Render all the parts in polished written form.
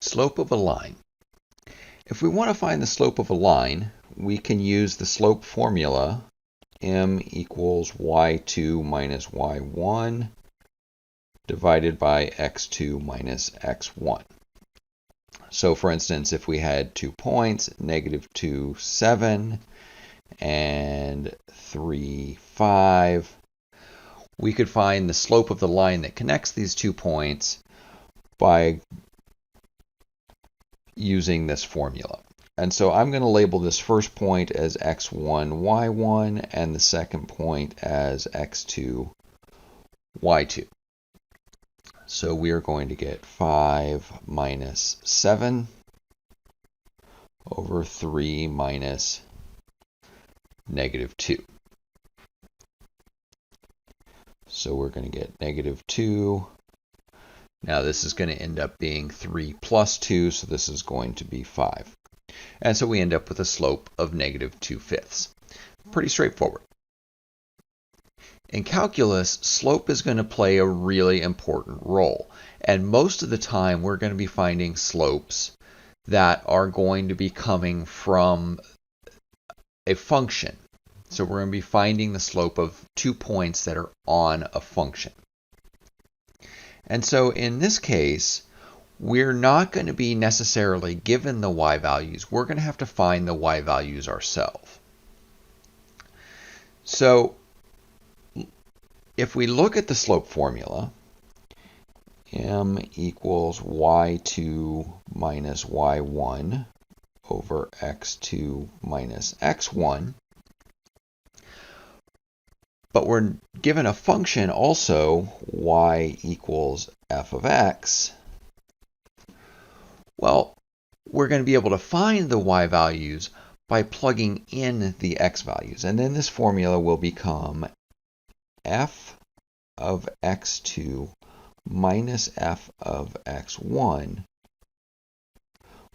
Slope of a line. If we want to find the slope of a line, we can use the slope formula m equals y2 minus y1 divided by x2 minus x1. So for instance, if we had 2 points, -2, 7, and 3, 5, we could find the slope of the line that connects these 2 points by using this formula. And so I'm going to label this first point as x1, y1, and the second point as x2, y2. So we are going to get 5 minus 7 over 3 minus -2. So we're going to get -2. Now this is going to end up being 3 plus 2, so this is going to be 5. And so we end up with a slope of -2/5. Pretty straightforward. In calculus, slope is going to play a really important role. And most of the time, we're going to be finding slopes that are going to be coming from a function. So we're going to be finding the slope of 2 points that are on a function. And so in this case, we're not going to be necessarily given the y values. We're going to have to find the y values ourselves. So if we look at the slope formula, m equals y2 minus y1 over x2 minus x1, but we're given a function also, y equals f of x. Well, we're going to be able to find the y values by plugging in the x values. And then this formula will become f of x2 minus f of x1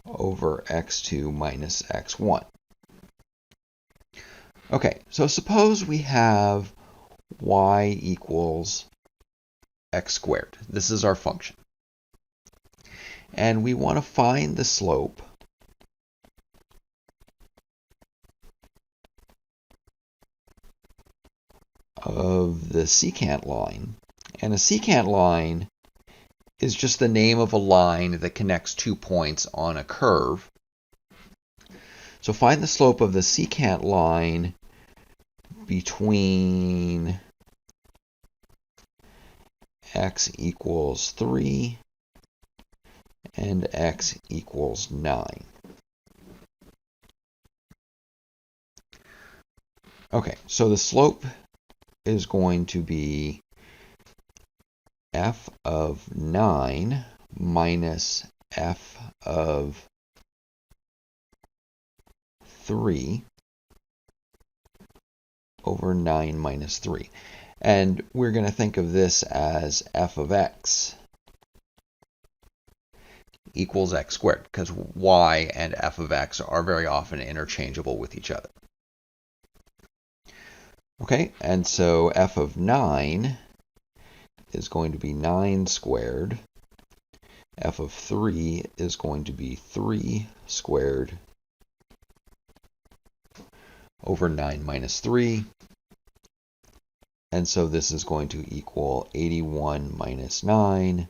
over x2 minus x1. Okay, so suppose we have y equals x squared. This is our function. And we want to find the slope of the secant line. And a secant line is just the name of a line that connects 2 points on a curve. So find the slope of the secant line between x equals 3 and x equals 9. Okay, so the slope is going to be f of 9 minus f of 3 over 9 minus 3. And we're going to think of this as f of x equals x squared, because y and f of x are very often interchangeable with each other. Okay, and so f of 9 is going to be 9 squared. F of 3 is going to be 3 squared over 9 minus 3. And so this is going to equal 81 minus 9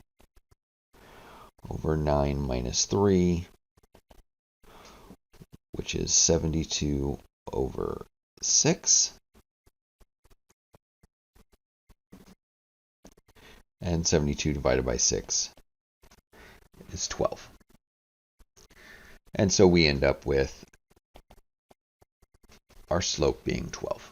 over 9 minus 3, which is 72 over 6. And 72 divided by 6 is 12. And so we end up with our slope being 12.